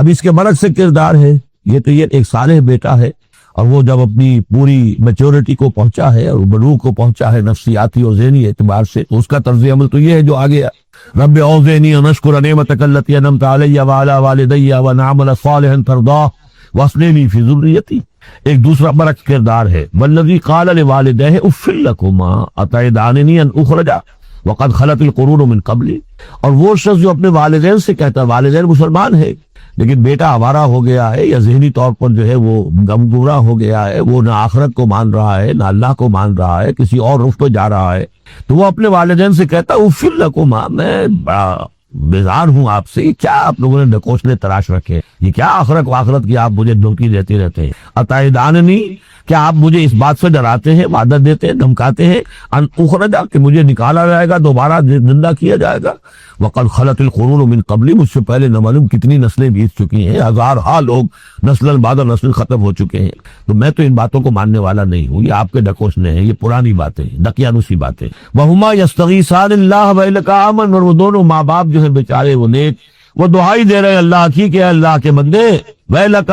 اب اس کے برعکس سے کردار ہے، یہ تو یہ ایک صالح بیٹا ہے، اور وہ جب اپنی پوری میچورٹی کو پہنچا ہے اور بلوغ کو پہنچا ہے نفسیاتی اور ذہنی اعتبار سے، تو اس کا طرز عمل تو یہ ہے جو آگے رب اوزعنی ان اشکر نعمتک التی انعمت علی وعلی والدی وان اعمل صالحا ترضاه واصلح لی فی ذریتی۔ ایک دوسرا برعکس کردار ہے، والذی قال لوالدیہ اف لکما اتعداننی ان اخرج وقد خلت القرون من قبلی، اور وہ شخص جو اپنے والدین سے کہتا ہے، والدین مسلمان ہے لیکن بیٹا آوارہ ہو گیا ہے یا ذہنی طور پر جو ہے وہ گمگورا ہو گیا ہے، وہ نہ آخرت کو مان رہا ہے نہ اللہ کو مان رہا ہے، کسی اور رخ پہ جا رہا ہے، تو وہ اپنے والدین سے کہتا ہے اف لکما، میں بڑا بیزار ہوں آپ سے، یہ کیا آپ لوگوں نے ڈکوسلے تراش رکھے، یہ کیا آخرت و آخرت کی آپ مجھے دھمکی دیتے رہتے ہیں، اتعداننی، کیا آپ مجھے اس بات سے ڈراتے ہیں، وعدہ دیتے ہیں، دھمکاتے ہیں، ان اخرجا، کہ مجھے نکالا جائے گا، دوبارہ زندہ کیا جائے گا، وقد خلت القرون من قبلی، مجھ سے پہلے نہ معلوم کتنی نسلیں بیت چکی ہیں، ہزارہا لوگ نسل بعد نسل ختم ہو چکے ہیں، تو میں تو ان باتوں کو ماننے والا نہیں ہوں، یہ آپ کے ڈکوسنے ہیں، یہ پرانی باتیں، دقیانوسی باتیں۔ وہما یستغیثان اللہ ویلک آمن، اور وہ دونوں ماں باپ جو ہیں بیچارے وہ نیک، وہ دعائی دے رہے ہیں اللہ کی کہ اللہ کے بندے ویلک،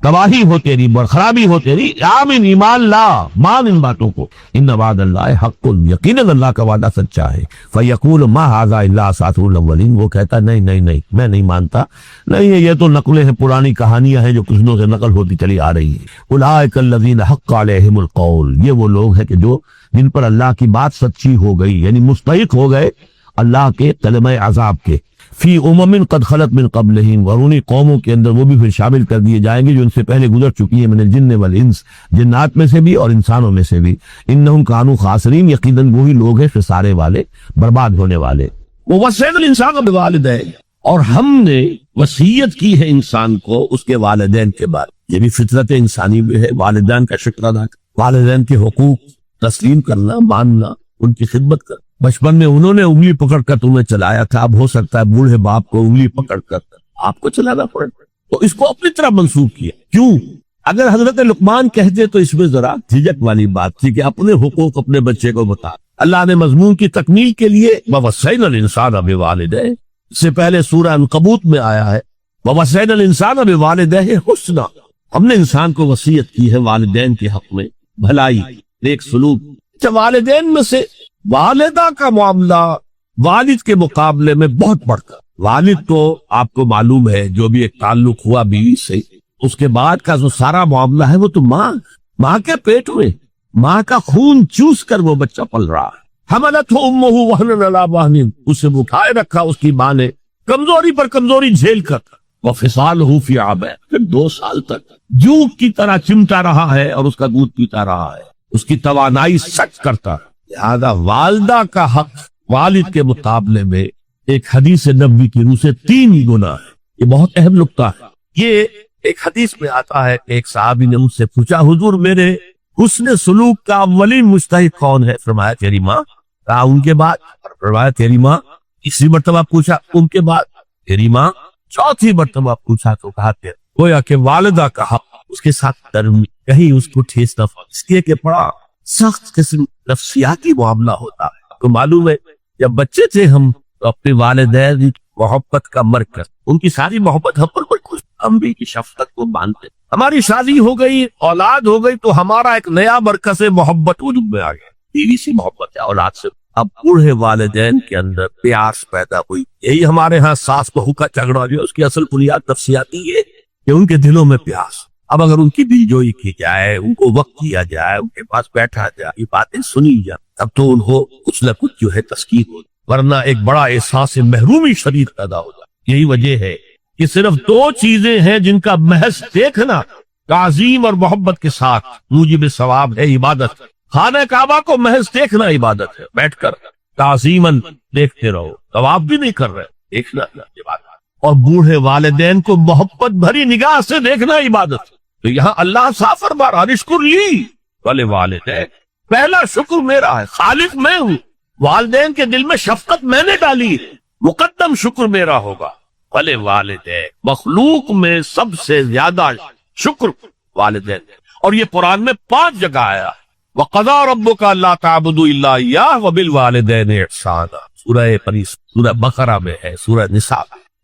تباہی ہو تیری، خرابی ہو تیری، آمن، ایمان لا، مان ان باتوں کو، ان وعد اللہ حق، یقیناً اللہ کا وعدہ سچا ہے، فیقول ما ھذا الا اساطیر الاولین، وہ کہتا نہیں نہیں نہیں میں نہیں مانتا، نہیں یہ تو نقلیں ہیں، پرانی کہانیاں ہیں جو کچھ دنوں سے نقل ہوتی چلی آ رہی ہیں۔ اولئک الذین حق علیہم القول، یہ وہ لوگ ہیں کہ جو جن پر اللہ کی بات سچی ہو گئی، یعنی مستحق ہو گئے اللہ کے کلمہ عذاب کے، فی امم قد خلت من قبلہم، اور انہی قوموں کے اندر وہ بھی پھر شامل کر دیے جائیں گے جو ان سے پہلے گزر چکی ہیں، من الجن والانس، جنات میں سے بھی اور انسانوں میں سے بھی، انہم کانوا خاسرین، یقیناً وہی لوگ ہیں خسارے والے، برباد ہونے والے۔ ووصینا الانسان بوالدیہ، اور ہم نے وصیت کی ہے انسان کو اس کے والدین کے بارے، یہ بھی فطرت انسانی بھی ہے، والدین کا شکر ادا کرنا، والدین کے حقوق تسلیم کرنا، ماننا، ان کی خدمت کرنا۔ بچپن میں انہوں نے انگلی پکڑ کر تمہیں چلایا تھا، اب ہو سکتا ہے بوڑھے باپ کو انگلی پکڑ کر آپ کو چلانا پڑے، تو اس کو اپنی طرح منسوخ کیا۔ کیوں؟ اگر حضرت لقمان کہتے تو اس میں ذرا جھجک والی بات تھی کہ اپنے حقوق اپنے بچے کو بتا۔ اللہ نے مضمون کی تکمیل کے لیے ووصینا الانسان بوالدیہ، اس سے پہلے سورہ عنکبوت میں آیا ہے ووصینا الانسان بوالدیہ حسنا، ہم نے انسان کو وصیت کی ہے والدین کے حق میں بھلائی، نیک سلوک۔ اچھا، والدین میں سے والدہ کا معاملہ والد کے مقابلے میں بہت بڑھ کر، والد تو آپ کو معلوم ہے جو بھی ایک تعلق ہوا بیوی سے، اس کے بعد کا جو سارا معاملہ ہے وہ تو ماں کے پیٹ میں، ماں کا خون چوس کر وہ بچہ پل رہا ہے۔ حملتہ امہ وہنا علی وہن، اسے اٹھائے رکھا اس کی ماں نے کمزوری پر کمزوری جھیل کر، وفصالہ فی عامین، پھر 2 سال تک جوک کی طرح چمٹا رہا ہے اور اس کا دودھ پیتا رہا ہے، اس کی توانائی سچ کرتا ہے۔ لہذا والدہ کا حق والد کے مقابلے میں ایک حدیث نبوی کی روح سے 3 گنا ہے۔ یہ بہت اہم نکتہ ہے۔ یہ ایک حدیث میں آتا ہے کہ ایک صحابی نے مجھ سے پوچھا حضور میرے حسن سلوک کا اولین مستحق کون ہے؟ فرمایا تیری ماں۔ کہا ان کے بعد؟ فرمایا تیری ماں۔ تیسری مرتبہ پوچھا ان کے بعد؟ تیری ماں۔ چوتھی مرتبہ پوچھا تو کہا تیرا۔ گویا کہ والدہ کا حق، اس کے ساتھ نرمی، کہیں اس کو ٹھیس نہ پہنچے، اس لیے کہ بڑا سخت قسم نفسیاتی معاملہ ہوتا ہے۔ آپ کو معلوم ہے جب بچے تھے ہم تو اپنے والدین محبت کا مرکز، ان کی ساری محبت ہم پر کچھ، ہم بھی کی شفقت کو مانتے۔ ہماری شادی ہو گئی، اولاد ہو گئی تو ہمارا ایک نیا مرکز محبت وجود میں آ گیا، بیوی سے محبت ہے، اولاد سے۔ اب بوڑھے والدین کے اندر پیاس پیدا ہوئی، یہی ہمارے ہاں ساس بہو کا جھگڑا جو ہے اس کی اصل بنیاد نفسیاتی ہے کہ ان کے دلوں میں پیاس۔ اب اگر ان کی دلجوئی کی جائے، ان کو وقت دیا جائے، ان کے پاس بیٹھا جائے، یہ باتیں سنی جائے، اب تو ان کو کچھ نہ کچھ جو ہے تسکین ہو، ورنہ ایک بڑا احساس محرومی شدید پیدا ہو جائے۔ یہی وجہ ہے کہ صرف 2 چیزیں ہیں جن کا محض دیکھنا تعظیم اور محبت کے ساتھ موجب ثواب ہے، عبادت۔ خانہ کعبہ کو محض دیکھنا عبادت ہے، بیٹھ کر تعظیماً دیکھتے رہو، ثواب بھی نہیں کر رہے، دیکھنا عبادت۔ اور بوڑھے والدین کو محبت بھری نگاہ سے دیکھنا عبادت ہے۔ تو یہاں اللہ صاف فرما رہا رشکر لی والے والدین، پہلا شکر میرا ہے، خالق میں ہوں، والدین کے دل میں شفقت میں نے ڈالی ہے، مقدم شکر میرا ہوگا۔ والے والدین، مخلوق میں سب سے زیادہ شکر والدین، اور یہ قرآن میں 5 جگہ آیا۔ وَقَضَىٰ رَبُّكَ أَلَّا تَعْبُدُوا إِلَّا إِيَّاهُ وَبِالْوَالِدَيْنِ إِحْسَانًا، سورہ بقرہ میں ہے، سورہ نساء۔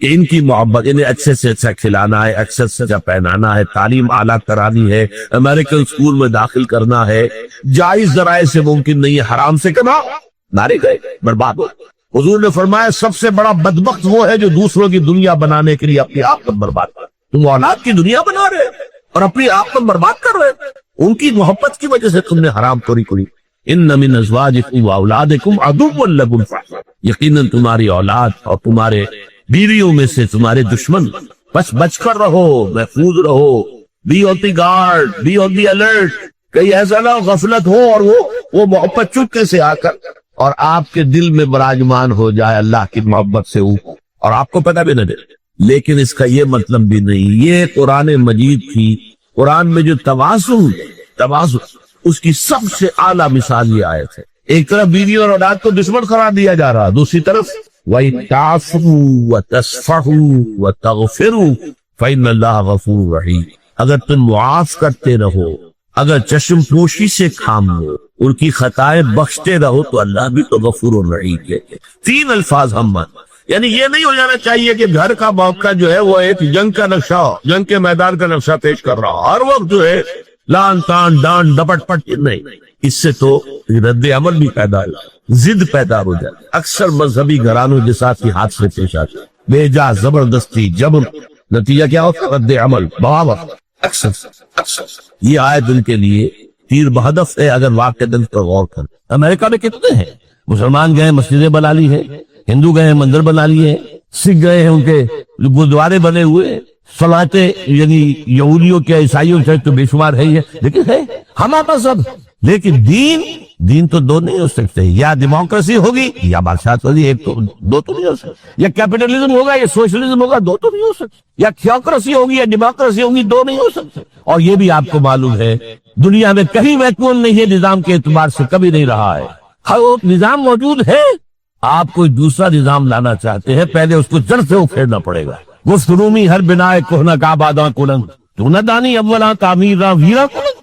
کہ ان کی محبت، انہیں اچھے سے اچھا کھلانا ہے، اچھے سے اچھا پہنانا ہے، تعلیم اعلیٰ کرانی ہے، امریکن اسکول میں داخل کرنا ہے، جائز ذرائع سے ممکن نہیں ہے، حرام سے کما نارے گئے برباد ہو۔ حضور نے فرمایا سب سے بڑا بدبخت وہ ہے جو دوسروں کی دنیا بنانے کے لیے اپنی آخرت برباد کر۔ تم اولاد کی دنیا بنا رہے اور اپنی آخرت برباد کر رہے، ان کی محبت کی وجہ سے تم نے حرام خوری کی۔ ان من ازواجکم واولادکم عدو لکم یقیناً تمہاری اولاد اور تمہارے بیویوں میں سے تمہارے دشمن، بس بچ کر رہو، محفوظ رہو، be on the guard, be on the alert, کہیں ایسا نہ غفلت ہو اور وہ محبت چپکے سے آ کر اور آپ کے دل میں براجمان ہو جائے اللہ کی محبت سے اوپر اور آپ کو پتہ بھی نہ دے۔ لیکن اس کا یہ مطلب بھی نہیں، یہ قرآن مجید کی، قرآن میں جو توازن اس کی سب سے اعلیٰ مثال یہ آیت ہے۔ ایک طرف بیوی اور اولاد کو دشمن قرار دیا جا رہا، دوسری طرف وَإِن تَعْفُوا وَتَصْفَحُوا وَتَغْفِرُوا فَإِنَّ اللَّهَ غَفُورٌ رَحِيمٌ، اگر تم معاف کرتے رہو، اگر چشم پوشی سے کام لو، ان کی خطائیں بخشتے رہو تو اللہ بھی تو غفور الرحیم ہے۔ تین الفاظ ہم یعنی یہ نہیں ہو جانا چاہیے کہ گھر کا موقع جو ہے وہ ایک جنگ کا نقشہ، جنگ کے میدان کا نقشہ پیش کر رہا، ہر وقت جو ہے لان تان ڈانٹ ڈپٹ پٹ، نہیں، اس سے تو رد عمل بھی پیدا ہو، ضد پیدا ہو جائے۔ اکثر مذہبی گھرانوں کے ساتھ یہ حادثے پیش آتے، بے جا زبردستی جبر، نتیجہ کیا ہوتا؟ رد عمل، بغاوت۔ اکثر یہ آیت ان کے لیے تیر بہدف ہے اگر واقع دل پر غور کر۔ امریکہ میں کتنے ہیں مسلمان گئے مسجدیں بنا لی ہیں، ہندو گئے ہیں مندر بنا لیے ہیں، سکھ گئے ہیں ان کے گردوارے بنے ہوئے، صلاتیں یعنی یہودیوں کے عیسائیوں سے تو بے شمار ہے ہی ہے، لیکن ہے ہمارا سب، لیکن دین تو دو نہیں ہو سکتے، یا ڈیموکریسی ہوگی یا بادشاہت ہوگی، ایک تو دو تو نہیں ہو سکتے، یا کیپٹلزم ہوگا یا سوشلزم ہوگا، دو تو نہیں ہو سکتے، یا تھیوکریسی ہوگی یا ڈیموکریسی ہوگی، دو نہیں ہو سکتے۔ اور یہ بھی آپ کو معلوم ہے دنیا میں کہیں ویکون نہیں ہے، نظام کے اعتبار سے کبھی نہیں رہا ہے، ہر وہ نظام موجود ہے۔ آپ کوئی دوسرا نظام لانا چاہتے ہیں، پہلے اس کو جڑ سے اکھیڑنا پڑے گا۔ گفت رومی ہر بنائے کوہنا کا باداں کلنگ تو نہ دانی اولا تعمیر را ویرا کلنگ۔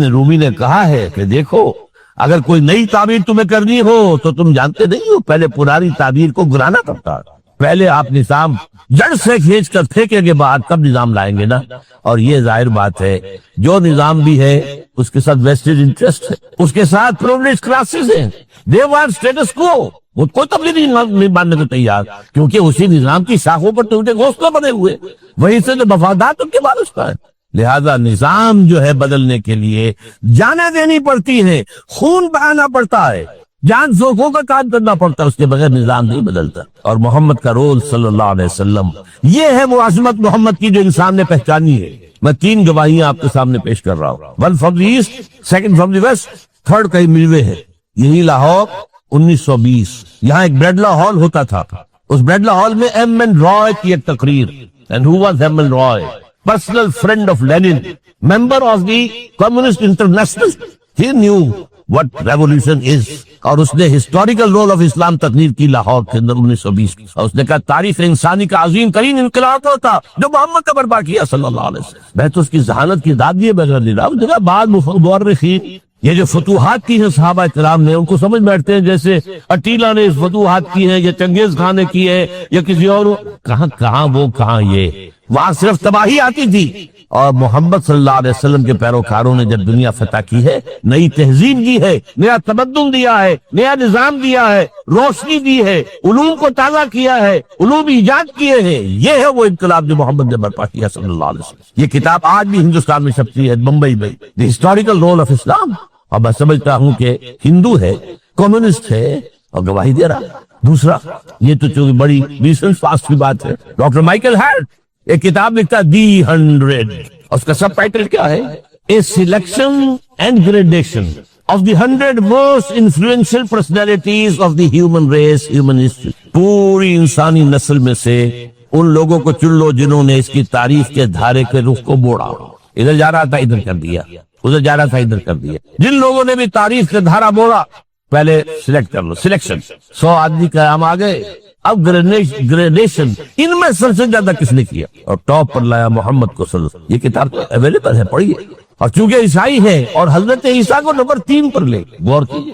رومی نے کہا ہے کہ دیکھو اگر کوئی نئی تعمیر تمہیں کرنی ہو تو تم جانتے نہیں ہو پہلے پرانی تعمیر کو گرانا پڑتا ہے، پہلے آپ نظام جڑ سے کھینچ کر پھینکے کے بعد تب نظام لائیں گے نا۔ اور یہ ظاہر بات ہے جو نظام بھی ہے اس کے ساتھ ویسٹڈ انٹرسٹ ہے، اس کے ساتھ پرولیٹریٹ کلاسز ہیں، دے وانٹ اسٹیٹس کو، وہ کوئی تبدیلی نہیں ماننے کو تیار، کیونکہ اسی نظام کی شاخوں پر تو ان کے گھونسلے بنے ہوئے، وہیں سے جو مفادات ان کے بارش کا ہے۔ لہذا نظام جو ہے بدلنے کے لیے جانیں دینی پڑتی ہے، خون بہانا پڑتا ہے، جان زوکوں کا کام کرنا پڑتا ہے، اس کے بغیر نظام نہیں بدلتا۔ اور محمد کا رول صلی اللہ علیہ وسلم، یہ ہے وہ عظمت محمد کی جو انسان نے پہچانی ہے۔ میں تین گواہیاں آپ کے سامنے پیش کر رہا ہوں، one from the east, second from the west, third کہیں ملوے ہے۔ یہی لاہور 1920 یہاں ایک بریڈلا ہال ہوتا تھا، اس بریڈلا ہال میں ایم این رائے کی ایک تقریر، and who was M N Roy? personal friend of Lenin, member of the Communist International. He knew what revolution is. اور اس نے ہسٹوریکل رول آف اسلام تقریر کی لاہور کے اندر 1920 کی، اور اس نے کہا تاریخ انسانی کا عظیم ترین انقلاب ہوتا جو محمد کا برپا کیا صلی اللہ علیہ وسلم۔ میں تو اس کی ذہانت کی داد دیے بغیر نہیں رہا۔ بعد مورخین یہ جو فتوحات کی ہیں صحابہ کرام نے، ان کو سمجھ بیٹھتے ہیں جیسے اٹیلا نے فتوحات کی ہیں یا چنگیز خان نے کی ہے یا کسی اور، کہاں یہ، وہاں صرف تباہی آتی تھی۔ اور محمد صلی اللہ علیہ وسلم کے پیروکاروں نے جب دنیا فتح کی ہے، نئی تہذیب دی ہے، نیا تمدن دیا ہے، نیا نظام دیا ہے، روشنی دی ہے، علوم کو تازہ کیا ہے، علوم ایجاد کیے ہیں، یہ ہے وہ انقلاب جو محمد نے برپا کیا صلی اللہ علیہ وسلم۔ یہ کتاب آج بھی ہندوستان میں چھپتی ہے، بمبئی میں، دی ہسٹوریکل رول آف اسلام۔ اور میں سمجھتا ہوں کہ ہندو ہے، کمیونسٹ ہے اور گواہی دے رہا۔ دوسرا یہ تو چونکہ بڑی ریسنٹ پاسٹ کی بات ہے، ڈاکٹر مائیکل ہیرٹ ایک کتاب لکھتا دی 100، اس کا سب ٹائٹل کیا ہے؟ A selection and gradation of the 100 most influential personalities of the human race, human history. پوری انسانی نسل میں سے ان لوگوں کو چن لو جنہوں نے اس کی تاریخ کے دھارے کے رخ کو موڑا، ادھر جا رہا تھا ادھر کر دیا، ادھر جا رہا تھا ادھر کر دیا۔ جن لوگوں نے بھی تاریخ کا دھارا موڑا پہلے سلیکٹ کر لو، سلیکشن، 100 آدمی کا ہم آ گئے، اب گریڈیشن، ان میں سب سے زیادہ کس نے کیا اور ٹاپ پر لایا محمد کو صلی اللہ علیہ وسلم۔ یہ کتاب تو اویلیبل ہے، پڑھیے۔ اور چونکہ عیسائی ہے اور حضرت عیسیٰ کو نمبر 3 پر لے، غور کیجیے۔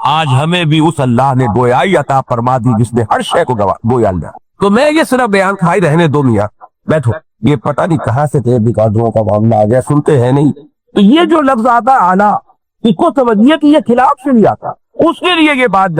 آج ہمیں بھی اس اللہ نے گویائی عطا فرما دی جس نے ہر شے کو گویا لیا. تو میں یہ صرف بیان کھائی رہنے دو میاں, بیٹھو. یہ پتہ نہیں کہاں سے تھے بکادروں کا معاملہ آ گیا, سنتے ہیں نہیں. تو یہ جو لفظ آتا اعلیٰ, اس کو سمجھیے کہ یہ خلاف سے نہیں آتا, اس کے لیے یہ بات